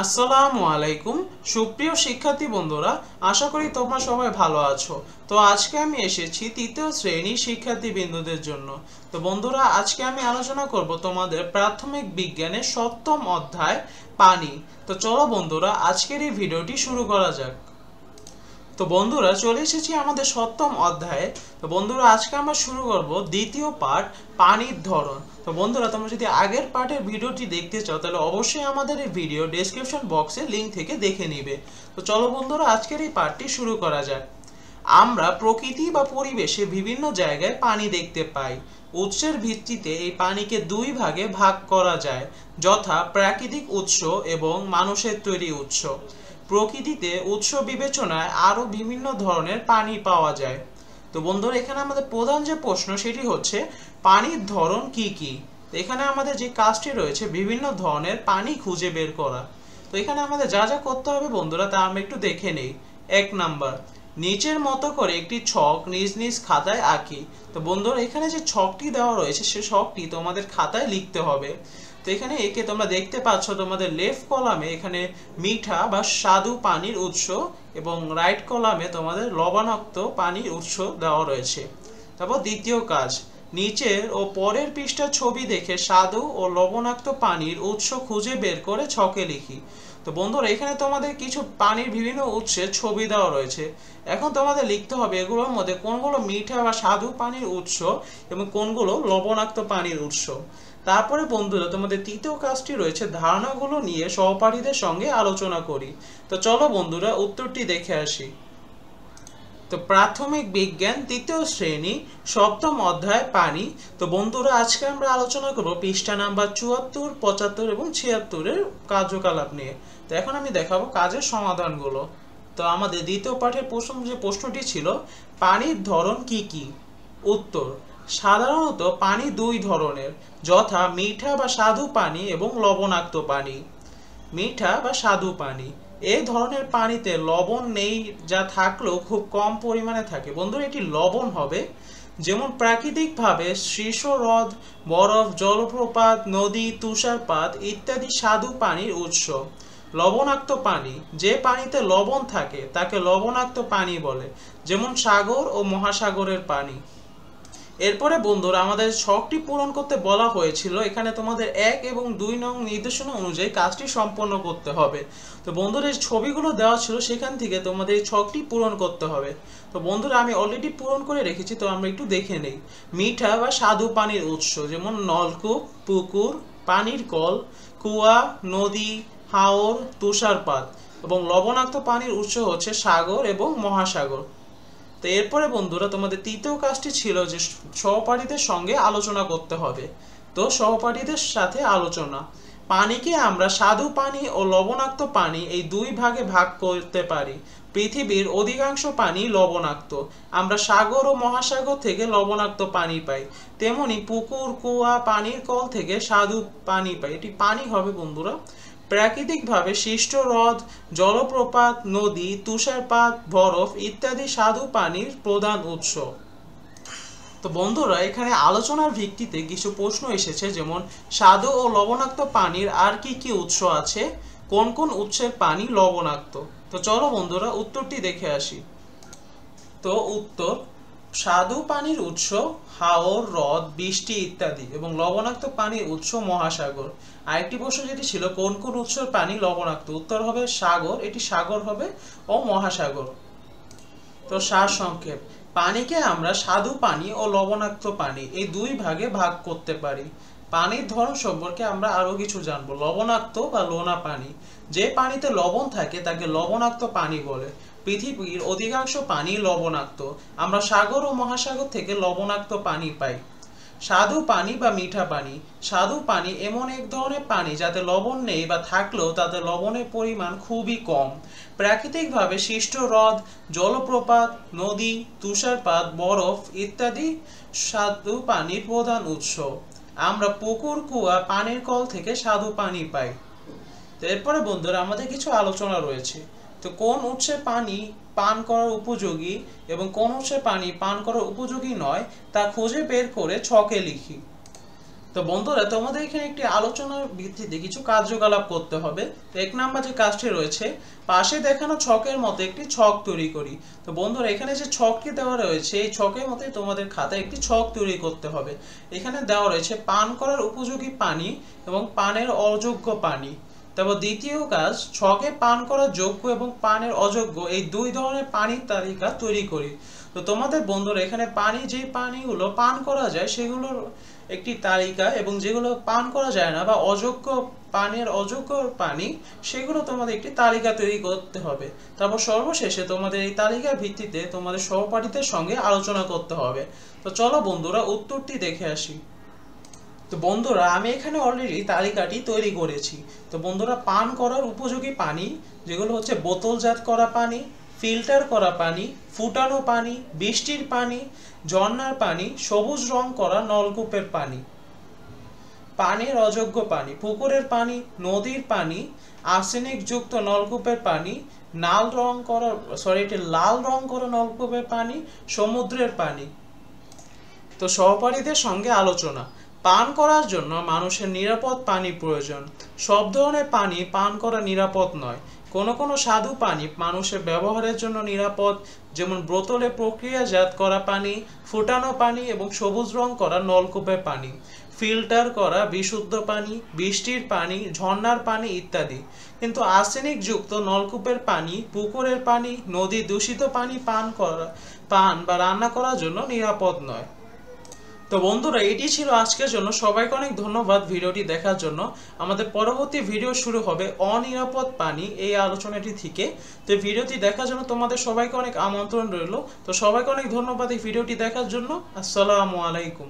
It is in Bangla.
আসসালামু আলাইকুম সুপ্রিয় শিক্ষার্থী বন্ধুরা, আশা করি তোমরা সবাই ভালো আছো। তো আজকে আমি এসেছি তৃতীয় শ্রেণীর শিক্ষার্থী বিন্দুদের জন্য। তো বন্ধুরা, আজকে আমি আলোচনা করব তোমাদের প্রাথমিক বিজ্ঞানের সপ্তম অধ্যায় পানি। তো চলো বন্ধুরা, আজকের এই ভিডিওটি শুরু করা যাক। তো বন্ধুরা, চলে এসেছি আমাদের সপ্তম অধ্যায়ে। তো বন্ধুরা, আজকে আমরা শুরু করব দ্বিতীয় পার্ট, পানির ধরন। তো বন্ধুরা, তোমরা যদি আগের পার্টের ভিডিওটি দেখতে চাও তাহলে অবশ্যই আমাদের এই ভিডিও ডেসক্রিপশন বক্সে লিংক থেকে দেখে নিবে। তো চলো বন্ধুরা, আজকের এই পার্টটি শুরু করা যাক। আমরা প্রকৃতি বা পরিবেশে বিভিন্ন জায়গায় পানি দেখতে পাই। উৎসের ভিত্তিতে এই পানিকে দুই ভাগে ভাগ করা যায়, যথা প্রাকৃতিক উৎস এবং মানুষের তৈরি উৎস। প্রকৃতিতে উৎস বিবেচনায় আরো বিভিন্ন ধরনের পানি পাওয়া যায়। তো বন্ধুরা, এখানে আমাদের প্রধান যে প্রশ্ন সেটি হচ্ছে পানির ধরন কি কি। তো এখানে আমাদের যে কাজটি রয়েছে বিভিন্ন ধরনের পানি খুঁজে বের করা। তো এখানে আমাদের যা যা করতে হবে বন্ধুরা তা আমরা একটু দেখে নেই। 1 নাম্বার, নিচের মতো করে একটি ছক নিজ নিজ খাতায় আঁকি। তো বন্ধুরা, এখানে যে ছকটি দেওয়া রয়েছে সে ছকটি তোমাদের খাতায় লিখতে হবে। তো এখানে একে তোমরা দেখতে পাচ্ছ তোমাদের লেফট কলামে এখানে মিঠা বা স্বাদু পানির উৎস এবং রাইট কলামে তোমাদের লবণাক্ত পানির উৎস দেওয়া রয়েছে। তারপর দ্বিতীয় কাজ, নিচের ও পরের পৃষ্ঠার ছবি দেখে স্বাদু ও লবণাক্ত পানির উৎস খুঁজে বের করে ছকে লিখি। তো বন্ধুরা, এখানে তোমাদের কিছু পানির বিভিন্ন উৎসের ছবি দেওয়া রয়েছে। এখন তোমাদের লিখতে হবে এগুলোর মধ্যে কোনগুলো মিঠা বা স্বাদু পানির উৎস এবং কোনগুলো লবণাক্ত পানির উৎস। তারপরে বন্ধুরা, তোমাদের তৃতীয় কাজটি রয়েছে ধারণাগুলো নিয়ে সহপাঠীদের সঙ্গে আলোচনা করি। তো চলো বন্ধুরা, উত্তরটি দেখে আসি। তো প্রাথমিক বিজ্ঞান তৃতীয় শ্রেণী সপ্তম অধ্যায় পানি। তো বন্ধুরা, আজকে আমরা আলোচনা করব পৃষ্ঠা নাম্বার 74, 75 এবং 76-এর কার্যকলাপ নিয়ে। তো এখন আমি দেখাবো কাজের সমাধানগুলো। তো আমাদের দ্বিতীয় পাঠের প্রথম যে প্রশ্নটি ছিল পানির ধরন কি কি। উত্তর, সাধারণত পানি দুই ধরনের, যথা মিঠা বা স্বাদু পানি এবং লবণাক্ত পানি। মিঠা বা স্বাদু পানি, এই ধরনের পানিতে লবণ নেই, যা থাকলেও খুব কম পরিমাণে থাকে। বন্ধুরা, এটি লবণ হবে, যেমন প্রাকৃতিকভাবে সৃষ্ট হ্রদ, বরফ, জলপ্রপাত, নদী, তুষারপাত ইত্যাদি স্বাদু পানির উৎস। লবণাক্ত পানি, যে পানিতে লবণ থাকে তাকে লবণাক্ত পানি বলে, যেমন সাগর ও মহাসাগরের পানি। এরপরে বন্ধুরা, আমাদের ছকটি পূরণ করতে বলা হয়েছিল। এখানে তোমাদের 1 এবং 2 নং নির্দেশনা অনুযায়ী কাজটি সম্পন্ন করতে হবে। তো বন্ধুরা, এই ছবিগুলো দেওয়া ছিল সেখান থেকে তোমাদের এই ছকটি পূরণ করতে হবে। তো বন্ধুরা, আমি অলরেডি পূরণ করে রেখেছি, তো আমরা একটু দেখে নেই। মিঠা বা স্বাদু পানির উৎস যেমন নলকূপ, পুকুর, পানির কল, কুয়া, নদী, হাওর, তুষারপাত। এবং লবণাক্ত পানির উৎস হচ্ছে সাগর এবং মহাসাগর। তো এরপরে বন্ধুরা, তোমাদের তৃতীয় কাজটি ছিল যে সহপাঠীদের সঙ্গে আলোচনা করতে হবে। তো সহপাঠীদের সাথে আলোচনা। পানিকে আমরা স্বাদু পানি ও লবণাক্ত পানি এই দুই ভাগে ভাগ করতে পারি। পৃথিবীর অধিকাংশ পানি লবণাক্ত। আমরা সাগর ও মহাসাগর থেকে লবণাক্ত পানি পাই। তেমনি পুকুর, কুয়া, পানির কল থেকে স্বাদু পানি পাই। এটি পানি হবে বন্ধুরা। প্রাকৃতিকভাবে সৃষ্ট হ্রদ, জলপ্রপাত, নদী, তুষারপাত, বরফ ইত্যাদি স্বাদু পানির প্রধান উৎস। তো বন্ধুরা, এখানে আলোচনার ভিত্তিতে কিছু প্রশ্ন এসেছে, যেমন স্বাদু ও লবণাক্ত পানির আর কি কি উৎস আছে, কোন কোন উৎসের পানি লবণাক্ত। তো চলো বন্ধুরা, উত্তরটি দেখে আসি। তো উত্তর, স্বাদু পানির উৎস হাওর, হ্রদ, বৃষ্টি ইত্যাদি এবং লবণাক্ত পানির উৎস মহাসাগর। আরেকটি প্রশ্ন যেটি ছিল কোন কোন উৎসের পানি লবণাক্ত, উত্তর হবে সাগর, এটি সাগর হবে ও মহাসাগর। তো সারসংক্ষেপ, পানিকে আমরা স্বাদু পানি ও লবণাক্ত পানি এই দুই ভাগে ভাগ করতে পারি। পানির ধরন সম্পর্কে আমরা আরো কিছু জানবো। লবণাক্ত বা লোনা পানি, যে পানিতে লবণ থাকে তাকে লবণাক্ত পানি বলে। পৃথিবীর অধিকাংশ পানি লবণাক্ত। আমরা সাগর ও মহাসাগর থেকে লবণাক্ত পানি পাই। স্বাদু পানি বা মিঠা পানি, স্বাদু পানি এমন এক ধরনের পানি যাতে লবণ নেই বা থাকলেও তাতে লবণের পরিমাণ খুবই কম। প্রাকৃতিকভাবে সৃষ্ট হ্রদ, জলপ্রপাত, নদী, তুষারপাত, বরফ ইত্যাদি স্বাদু পানির প্রধান উৎস। আমরা পুকুর, কুয়া, পানির কল থেকে স্বাদু পানি পাই। তো এরপরে বন্ধুরা, আমাদের কিছু আলোচনা রয়েছে। তো কোন উৎসের পানি পান করার উপযোগী এবং কোন উৎসের পানি পান করার উপযোগী নয় তা খুঁজে বের করে ছকে লিখি। তো বন্ধুরা তোমাদের এখানে একটি আলোচনার ভিত্তিতে কিছু কার্যকলাপ করতে হবে। তো 1 নাম্বার যে কাজটি রয়েছে, পাশে দেখানো ছকের মতো একটি ছক তৈরি করি। তো বন্ধুরা এখানে যে ছকটি দেওয়া রয়েছে এই ছকের মতোই তোমাদের খাতায় একটি ছক তৈরি করতে হবে। এখানে দেওয়া রয়েছে পান করার উপযোগী পানি এবং পানের অযোগ্য পানি। তারপর দ্বিতীয় কাজ, ছকে পান করার যোগ্য এবং পানের অযোগ্য এই দুই ধরনের পানির তালিকা তৈরি করি। তো তোমাদের বন্ধুরা এখানে যে পানিগুলো পান করা যায় সেগুলোর একটি তালিকা এবং যেগুলো পান করা যায় না বা পানের অযোগ্য পানি সেগুলো তোমাদের একটি তালিকা তৈরি করতে হবে। তারপর সর্বশেষে তোমাদের এই তালিকার ভিত্তিতে তোমাদের সহপাঠীদের সঙ্গে আলোচনা করতে হবে। তো চলো বন্ধুরা উত্তরটি দেখে আসি। তো বন্ধুরা আমি এখানে অলরেডি তালিকাটি তৈরি করেছি। তো বন্ধুরা পান করার উপযোগী পানি যেগুলো হচ্ছে বোতলজাত করা পানি, ফিল্টার করা পানি, ফুটানো পানি, বৃষ্টির পানি, ঝর্ণার পানি, সবুজ রং করা নলকূপের পানি। পানির অযোগ্য পানি, পুকুরের পানি, নদীর পানি, আর্সেনিক যুক্ত নলকূপের পানি, লাল রং করা নলকূপের পানি, সমুদ্রের পানি। তো সহপাঠীদের সঙ্গে আলোচনা। পান করার জন্য মানুষের নিরাপদ পানি প্রয়োজন। সব ধরনের পানি পান করা নিরাপদ নয়। কোনো স্বাদু পানি মানুষের ব্যবহারের জন্য নিরাপদ, যেমন বোতলে প্রক্রিয়াজাত করা পানি, ফুটানো পানি এবং সবুজ রং করা নলকূপের পানি, ফিল্টার করা বিশুদ্ধ পানি, বৃষ্টির পানি, ঝর্ণার পানি ইত্যাদি। কিন্তু আর্সেনিক যুক্ত নলকূপের পানি, পুকুরের পানি, নদী দূষিত পানি পান বা রান্না করার জন্য নিরাপদ নয়। তো বন্ধুরা এটি ছিল আজকের জন্য। সবাইকে অনেক ধন্যবাদ ভিডিওটি দেখার জন্য। আমাদের পরবর্তী ভিডিও শুরু হবে অনিরাপদ পানি এই আলোচনাটি থেকে। তো ভিডিওটি দেখার জন্য তোমাদের সবাইকে অনেক আমন্ত্রণ রইল। তো সবাইকে অনেক ধন্যবাদ এই ভিডিওটি দেখার জন্য। আসসালামু আলাইকুম।